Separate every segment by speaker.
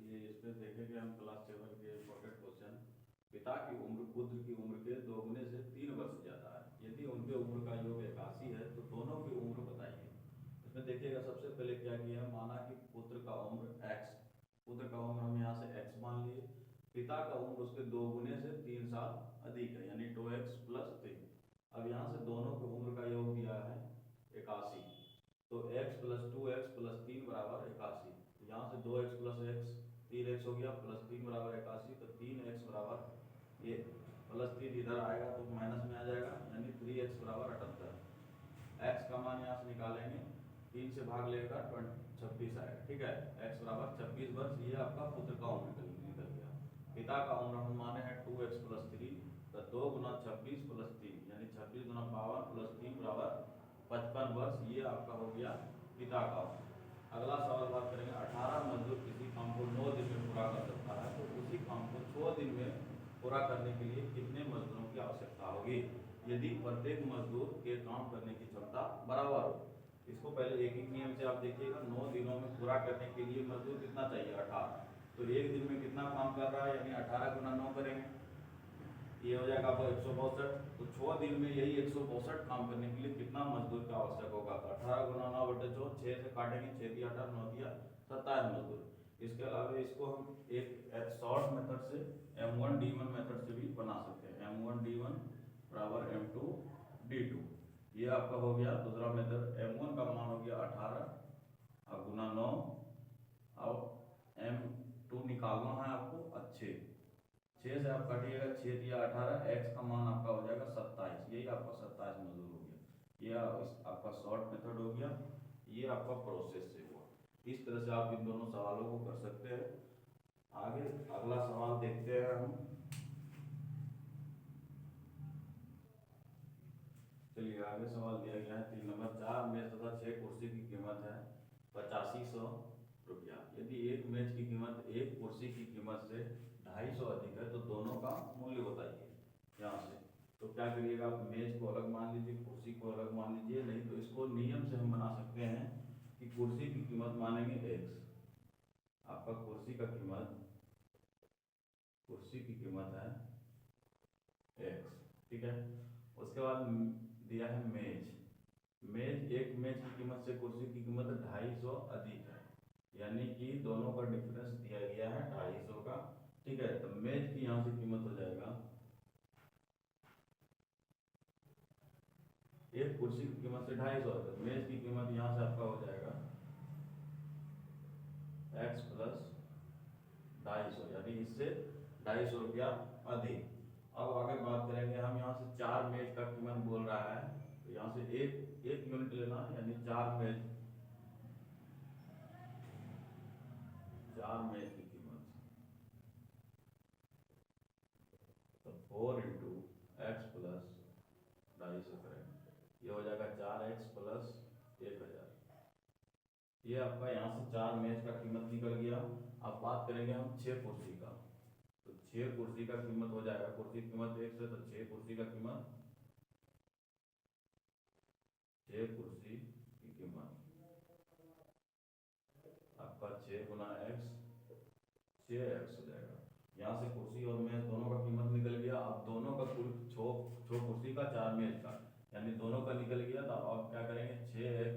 Speaker 1: ये इसमें देखेंगे हम क्लास 7 के इम्पोर्टेंट क्वेश्चन। पिता की उम्र पुत्र की उम्र के दोगुने से 3 वर्ष ज़्यादा है। यदि उनके उम्र का योग 81 है तो दोनों की उम्र बताइए। इसमें देखिएगा सबसे पहले क्या किया है, माना कि पुत्र का उम्र x, पुत्र का उम्र हम यहाँ से x मान लिए। पिता का उम्र उसके दोगुने से 3 साल अधिक है, यानी 2x + 3। अब यहाँ से दोनों की उम्र का योग दिया है 81, तो x + 2x + 3 बराबर 81। तो यहाँ से 2x + x 3x हो गया, +3 बराबर 81, तो 3x बराबर ये +3 इधर आएगा तो माइनस में आ जाएगा, यानी 3x बराबर 78। x का मान यहाँ से निकालेंगे, 3 से भाग लेगा 26 आएगा। ठीक है, x बराबर 26 वर्ष। ये आपका पुत्र का उम्र निकल गया। पिता का उम्र हम माने हैं 2x + 3, तो 2 × 26 + 3, यानी 26 × 52 + 3 बराबर 55 वर्ष। ये आपका हो गया पिता का उम्र। अगला सवाल बात करेंगे, 18 मजदूर किसी काम को 9 दिन में पूरा कर सकता है, तो उसी काम को 6 दिन में पूरा करने के लिए कितने मजदूरों की आवश्यकता होगी यदि प्रत्येक मजदूर के काम करने की क्षमता बराबर हो। इसको पहले एक एक नियम से आप देखिएगा। 9 दिनों में पूरा करने के लिए मजदूर कितना चाहिए, 18। तो एक दिन में कितना काम कर रहा है, यानी 18 × 9 करेंगे, ये हो जाएगा आपको 162। तो 6 दिन में यही 162 काम करने के लिए कितना मजदूर का आवश्यक होगा, तो 18 × 9/4, 6 से काटेंगे, 6 × 8 = 9 × 27 मजदूर। इसके अलावा इसको हम एक शॉर्ट मेथड से M1D1 मेथड से भी बना सकते हैं। M1D1 = M2D2। ये आपका हो गया दूसरा मेथड। M1 का मान हो गया 18 और गुना 9, अब M2 निकालना है आपको, अच्छे 6 से आप काटिएगा, 6 दिया 18, x का मान आपका हो जाएगा 27। यही आपका 27 मजदूर हो गया। ये आपका शॉर्ट मेथड हो गया, ये आपका प्रोसेस से हुआ। इस तरह से आप इन दोनों सवालों को कर सकते हैं। आगे अगला सवाल देखते हैं हम। चलिए आगे सवाल दिया गया है 3 नंबर। 4 मेज तथा 6 कुर्सी की कीमत है 8500 रुपया। यदि एक मेज की कीमत एक कुर्सी की कीमत से 250 अधिक है तो दोनों का मूल्य बताइए। यहाँ से तो क्या करिएगा, आप मेज को अलग मान लीजिए, कुर्सी को अलग मान लीजिए। नहीं तो इसको नियम से हम बना सकते हैं कि कुर्सी की कीमत मानेंगे x। आपका कुर्सी की कीमत है x। ठीक है, उसके बाद दिया है मेज एक मेज की कीमत से कुर्सी की कीमत 250 अधिक है, यानी कि दोनों का डिफरेंस दिया गया है 250 का। ठीक है, तो मेज की यहाँ से कीमत हो जाएगा, एक कुर्सी की कीमत से 250 है तो मेज की कीमत यहाँ से आपका हो जाएगा x + 250, यानी इससे 250 रुपया अधिक। अब आगे बात करेंगे हम, यहाँ से 4 मेज का कीमत बोल रहा है, तो यहाँ से एक यूनिट लेना, यानी 4 मेज की कीमत, तो 4 × x + 250 करेंगे, ये हो जाएगा 4x + 1000। ये आपका यहाँ से 4 मेज का कीमत निकल गया। अब बात करेंगे हम 6 कुर्सी का, तो 6 कुर्सी का कीमत हो जाएगा, कुर्सी की कीमत 1 से, तो 6 कुर्सी का कीमत, 6 कुर्सी की कीमत आपका 6 × x 6x हो जाएगा। यहाँ से कुर्सी और मेज दोनों का कीमत निकल गया। अब दोनों का कुल 6 कुर्सी का 4 मेज का, यानी दोनों का निकल गया। तो अब क्या करेंगे, 6x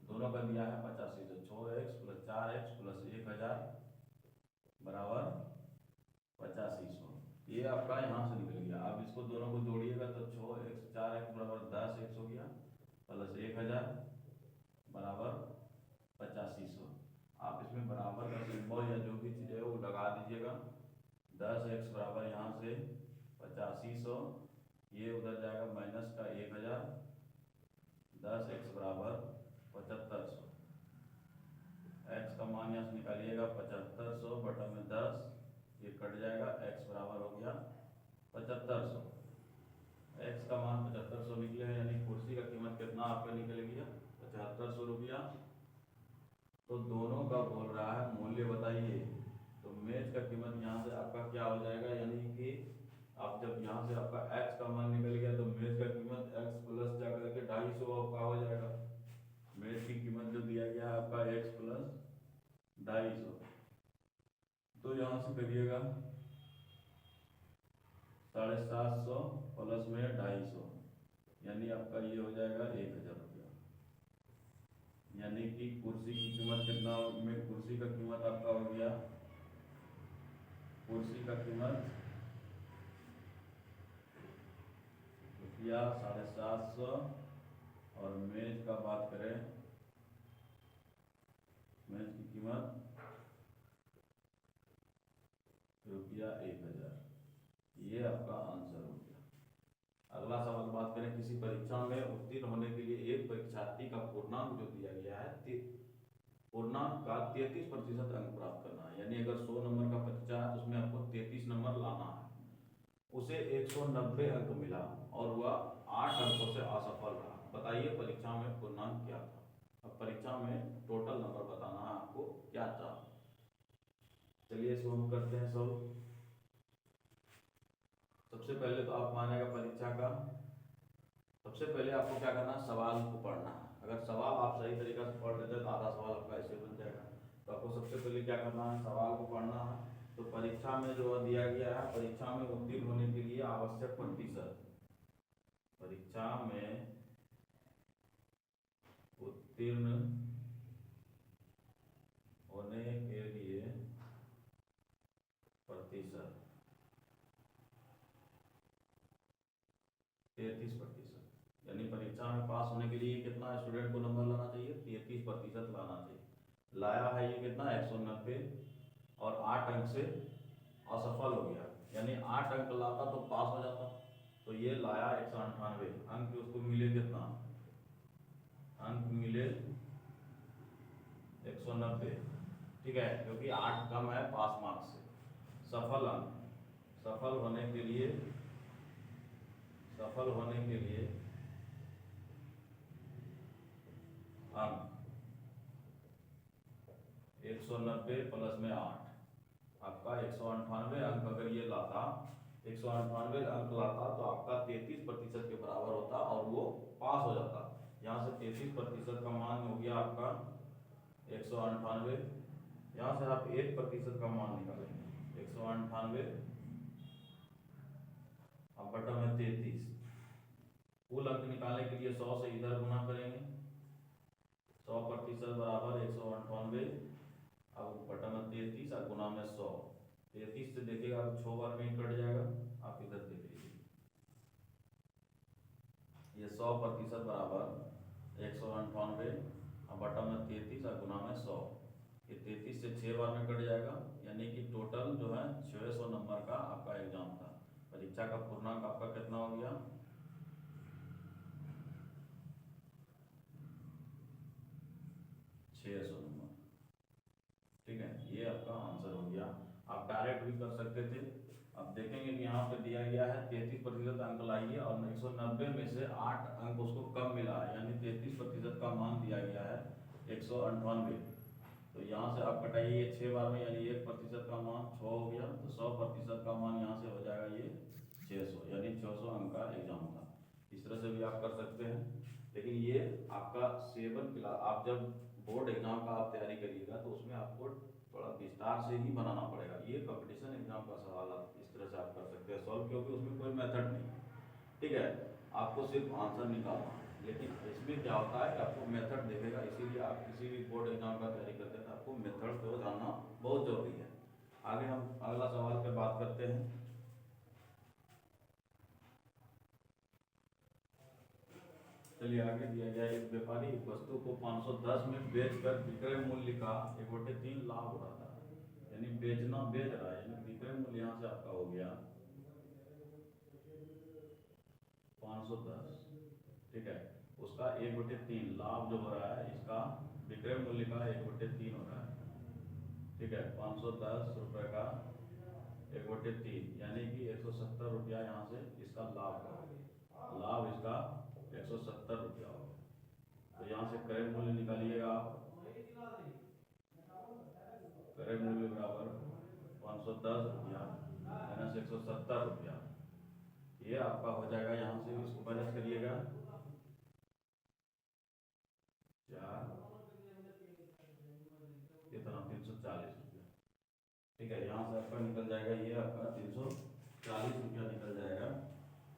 Speaker 1: दोनों का दिया है 85, तो 6x + 4x + 1000 बराबर 8500। ये आपका यहाँ से निकल गया। अब इसको दोनों को जोड़िएगा तो 6x 4x बराबर 10x हो गया, + 1000 बराबर 8500। आप इसमें बराबर का सिंबल या जो भी चीज़ है वो लगा दीजिएगा। 10x बराबर यहाँ से 8500, ये उधर जाएगा माइनस का 1000, 10x बराबर 7500। x का मान यहाँ से निकालिएगा 7500 बटा में 10, ये कट जाएगा, x बराबर हो गया 7500। x का मान 7500 निकले हैं, यानी कुर्सी का कीमत कितना आपका निकल गया, 7500 रुपया। तो दोनों का बोल रहा है मूल्य बताइए। तो मेज का कीमत यहाँ से आपका क्या हो जाएगा, यानी कि आप जब यहाँ से आपका x का मान निकल गया तो मेज का कीमत x + जा करके 250 आपका हो जाएगा। मेज की कीमत जो दिया गया है आपका x + 250, तो यहाँ से करिएगा 750 प्लस में 250, यानी आपका ये हो जाएगा 1000 रुपया। यानी कि कुर्सी की कीमत कितना में, कुर्सी का कीमत आपका हो गया, कुर्सी का कीमत रुपया 750, और मेज का बात करें, मेज की कीमत रुपया 1000। ये आपका आंसर हो गया। अगला सवाल बात करें, किसी परीक्षा में उत्तीर्ण होने के लिए एक परीक्षार्थी का पूर्णांक जो दिया गया है, पूर्णांक का 33% अंक प्राप्त करना है। यानी अगर 100 नंबर का परीक्षा है तो उसमें आपको 33 नंबर लाना है। उसे 190 अंक मिला और वह 8 अंकों से असफल रहा। बताइए परीक्षा में पूर्णांक क्या था। अब परीक्षा में टोटल नंबर बताना है आपको क्या था। चलिए इसको हम करते हैं सॉल्व। सबसे पहले तो आप मानेगा परीक्षा का, सबसे पहले आपको क्या करना है, सवाल को पढ़ना है। अगर सवाल आप सही तरीके से पढ़ लेते हैं तो आधा सवाल आपका ऐसे बन जाएगा। तो आपको सबसे पहले क्या करना है, सवाल को पढ़ना है। तो परीक्षा में जो दिया गया है, परीक्षा में उत्तीर्ण होने के लिए आवश्यक प्रतिशत, परीक्षा में उत्तीर्ण होने के लिए प्रतिशत 33%। यानी परीक्षा में पास होने के लिए कितना स्टूडेंट को नंबर लाना चाहिए, 33% लाना चाहिए। लाया है ये कितना, 190, और 8 अंक से असफल हो गया। यानी 8 अंक लाता तो पास हो जाता। तो ये लाया 198 अंक, उसको मिले कितना, अंक मिले 190, ठीक है, क्योंकि 8 कम है पास मार्क्स से। सफल अंक, सफल होने के लिए, सफल होने के लिए अंक 190 प्लस में 8, आपका 198 अंक अगर ये लाता, 198 अंक लाता तो आपका 33% के बराबर होता और वो पास हो जाता। यहाँ से 33% का मान हो गया आपका 198। यहाँ से आप 1% का मान निकालेंगे, 198 अब बटा में 33। कुल अंक निकालने के लिए 100 से इधर गुना करेंगे, 100% बराबर 198, अब बटा में 33 और गुना में 100। 33 से देखिएगा आप 6 बार में ही कट जाएगा। आप इधर देख लीजिए, ये 100% बराबर 198 और बटा में 33 और गुना में 100। ये 33 से 6 बार में कट जाएगा। यानी कि टोटल जो है 600 नंबर का आपका एग्जाम था। परीक्षा का पूर्णांक आपका कितना हो गया, 600 नंबर, ठीक है। ये आपका आंसर हो गया। आप डायरेक्ट भी कर सकते थे। अब देखेंगे कि यहाँ पे दिया गया है 33% अंक लाइए और 190 में से 8 अंक उसको कम मिला है, यानी 33% का मान दिया गया है 198। तो यहाँ से आप कटाइए 6 बार में, यानी 1% का मान 6 हो गया। तो 100% का मान यहाँ से हो जाएगा ये 600, यानी 600 अंक का एग्जाम था। इस तरह से भी आप कर सकते हैं। लेकिन ये आपका 7 क्लास, आप जब बोर्ड एग्जाम का आप तैयारी करिएगा तो उसमें आपको थोड़ा विस्तार से ही बनाना पड़ेगा। ये कंपटीशन एग्जाम का सवाल आप इस तरह से आप कर सकते हैं सॉल्व, क्योंकि उसमें कोई मेथड नहीं, ठीक है। आपको सिर्फ आंसर निकालना है। लेकिन इसमें क्या होता है कि आपको मेथड देखेगा, इसीलिए आप किसी भी बोर्ड एग्जाम का तैयारी करते हैं तो आपको मेथड को जानना बहुत जरूरी है। आगे हम अगला सवाल पे बात करते हैं। चलिए आगे दिया गया, एक व्यापारी वस्तु को 510 में बेचकर विक्रय मूल्य का 1/3 लाभ उठाता है। यानी बेचना, बेच रहा है, यानी विक्रय मूल्य यहाँ से आपका हो गया 510, ठीक है। उसका 1/3 लाभ जो हो रहा है, इसका विक्रय मूल्य का 1/3 हो रहा है, ठीक है। 510 रुपये का 1/3 यानी कि 170 रुपया यहाँ से इसका लाभ हो गया। लाभ इसका 170 रुपया हो गया। तो यहाँ से क्रय मूल्य निकालिएगा आप, क्रय मूल्य बराबर 510 रुपया माइनस 170 रुपया, ये आपका हो जाएगा। यहाँ से इसको माइनस करिएगा 4 कितना 340 रुपया, ठीक है, यहाँ से आपका निकल जाएगा ये आपका 340 रुपया निकल जाएगा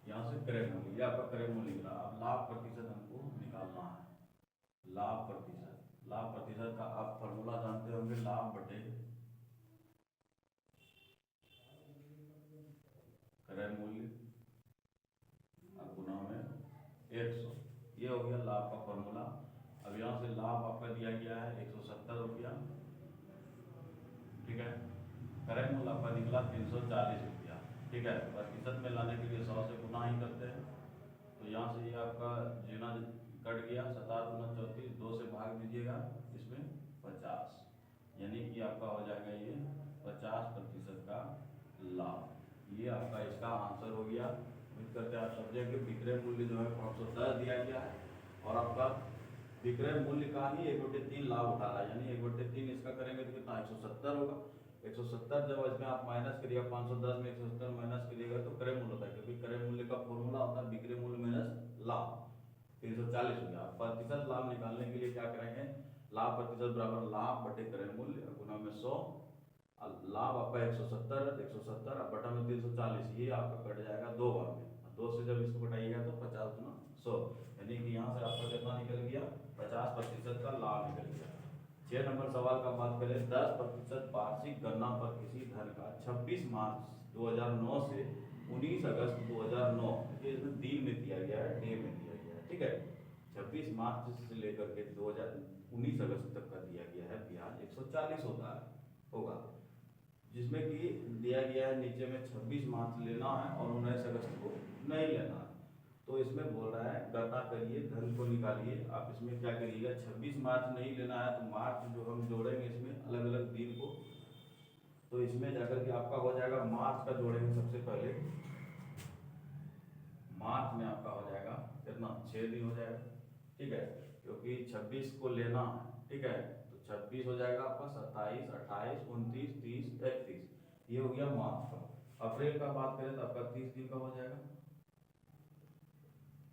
Speaker 1: यहाँ से क्रय मूल्य, ये आपका क्रय मूल्य निकला। अब लाभ प्रतिशत हमको निकालना है। लाभ प्रतिशत का आप फॉर्मूला जानते होंगे, लाभ बटे क्रय मूल्य गुना में 100, ये हो गया लाभ का फॉर्मूला। अब यहाँ से लाभ आपका दिया गया है 170 रुपया, ठीक है। क्रय मूल्य आपका निकला 340 रुपया, ठीक है। प्रतिशत में लाने के लिए 100 से गुना ही करते हैं, तो यहाँ से ये आपका जीना कट गया, 7 गुना 34, 2 से भाग दीजिएगा, इसमें 50, यानी कि आपका हो जाएगा ये 50% का लाभ। ये आपका इसका आंसर हो गया। उम्मीद करते हैं आप समझे कि विक्रय मूल्य जो है 510 दिया गया है और आपका विक्रय मूल्य का ही 1/3 लाभ उठाना है, यानी 1/3 इसका करेंगे तो कितना 170 होगा। 170 जब इसमें आप माइनस करिएगा, 510 में 170 माइनस करिएगा तो क्रय मूल्य होता है, क्योंकि क्रय मूल्य का फॉर्मूला होता है विक्रय मूल्य माइनस लाभ। 340 हो गया। प्रतिशत लाभ निकालने के लिए क्या करेंगे, लाभ प्रतिशत बराबर लाभ बटे क्रय मूल्य गुना में 100। लाभ आपका 170 अब बटा में 340, ये आपका कट जाएगा 2 बार में, 2 से जब इसको घटाइएगा तो 50 गुना 100, यानी कि यहाँ से आपका कितना निकल गया 50% का लाभ निकल गया। 6 नंबर सवाल का बात करें, 10% वार्षिक गणना पर किसी धन का 26 मार्च 2009 से 19 अगस्त 2009, इसमें दिन में दिया गया है, डे में दिया गया है, ठीक है। 26 मार्च से लेकर के 2019 अगस्त तक का दिया गया है, ब्याज 140 होता है होगा, जिसमें कि दिया गया है नीचे में 26 मार्च लेना है और 19 अगस्त को नहीं लेना है। तो इसमें बोल रहा है गणना करिए, धन को निकालिए। आप इसमें क्या करिएगा, 26 मार्च नहीं लेना है तो मार्च जो हम जोड़ेंगे इसमें अलग अलग दिन को, तो इसमें जाकर के आपका हो जाएगा मार्च का जोड़ेंगे सबसे पहले। मार्च में आपका हो जाएगा कितना 6 दिन हो जाएगा, ठीक है, क्योंकि 26 को लेना है, ठीक है। 26 हो जाएगा आपका 27, 28, 29, 30, 31, ये हो गया मार्च का। अप्रैल का बात करें तो आपका 30 दिन का हो जाएगा,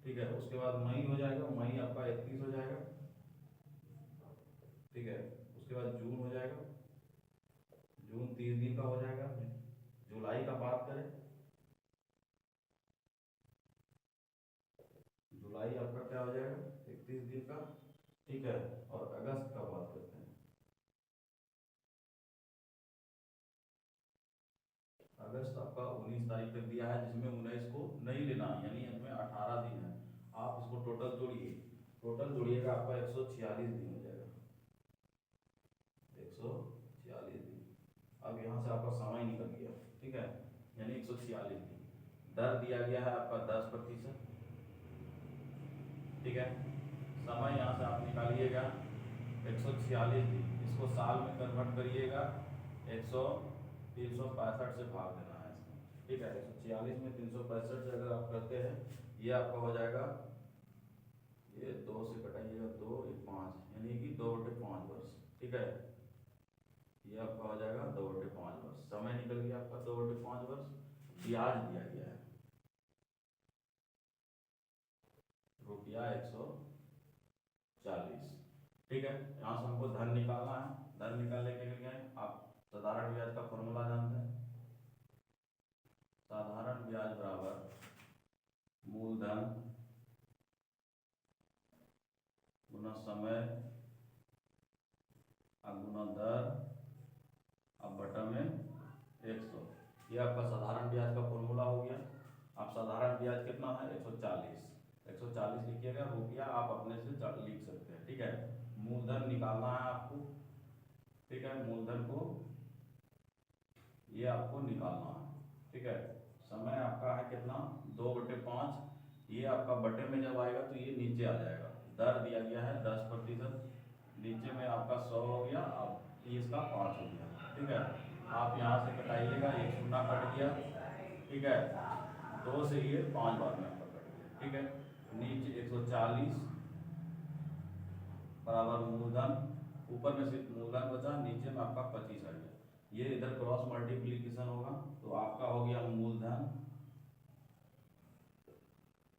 Speaker 1: ठीक है। उसके बाद मई हो जाएगा, मई आपका 31 हो जाएगा, ठीक है। उसके बाद जून हो जाएगा, जून 30 दिन का हो जाएगा। जुलाई का बात करें, जुलाई आपका क्या हो जाएगा 31 दिन का, ठीक है। और अगस्त का बात करते हैं, अगस्त आपका 19 तारीख तक दिया है, जिसमें 19 को नहीं लेना, यानी इसमें 18 दिन है। आप इसको टोटल जोड़िए, टोटल जोड़िएगा आपका 146 दिन हो जाएगा, 146 दिन। अब यहाँ से आपका समय निकल गया, ठीक है, यानी 146 दिन। दर दिया गया है आपका 10%, ठीक है। समय यहाँ से आप निकालिएगा 146 दिन, इसको साल में कन्वर्ट करिएगा, 365 से भाग देना है इसमें, ठीक है। 146 में 365 से अगर आप करते हैं, ये आपका हो जाएगा, ये 2 से कटाइएगा 2, 1 5, यानी कि 2/5 वर्ष, ठीक है। ये आपका हो जाएगा 2/5 वर्ष। समय निकल गया आपका 2/5 वर्ष। ब्याज दिया गया है रुपया 140, ठीक है। यहाँ से हमको धन निकालना है। धन निकालने के लिए आप साधारण ब्याज का फॉर्मूला जानते हैं, साधारण ब्याज बराबर मूलधन गुना समय गुना दर अब बटा में 100, ये आपका साधारण ब्याज का फॉर्मूला हो गया। आप साधारण ब्याज कितना है 140 लिखिएगा, रुपया आप अपने से लिख सकते हैं, ठीक है। मूलधन निकालना है आपको, ठीक है, मूलधन को ये आपको निकालना है, ठीक है। समय आपका है कितना 2/5, ये आपका बटे में जब आएगा तो ये नीचे आ जाएगा। दर दिया गया है 10%, नीचे में आपका 100 हो गया, अब 30 का 5 हो गया, ठीक है। आप यहाँ से कटाइएगा, 1 शून्य कट गया, ठीक है। 2 से ये 5 बार में आपका कट गया, ठीक है। नीचे 140 बराबर मूलधन, ऊपर में सिर्फ मूलधन बचा, नीचे में आपका 25 आ गया। ये इधर क्रॉस मल्टीप्लीकेशन होगा तो आपका हो गया मूलधन,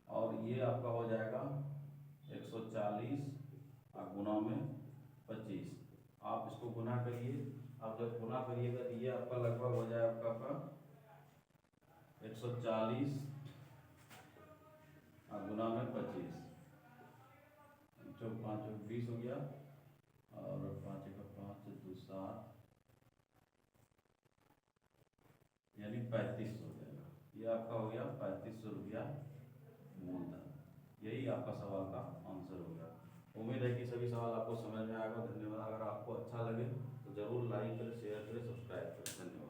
Speaker 1: और ये आपका हो जाएगा 140 गुना में 25। आप इसको गुना करिए आप जब गुना करिएगा तो ये आपका लगभग हो जाए आपका 140 गुना में 25, जो 5 20 हो गया और 5 का 5 2 7, यानी 3500 हो जाएगा। ये आपका हो गया 3500 रुपया मूलधन। यही आपका सवाल का आंसर हो गया। उम्मीद है कि सभी सवाल आपको समझ में आएगा। धन्यवाद। अगर आपको अच्छा लगे तो ज़रूर लाइक करें, शेयर करें, सब्सक्राइब करें। धन्यवाद।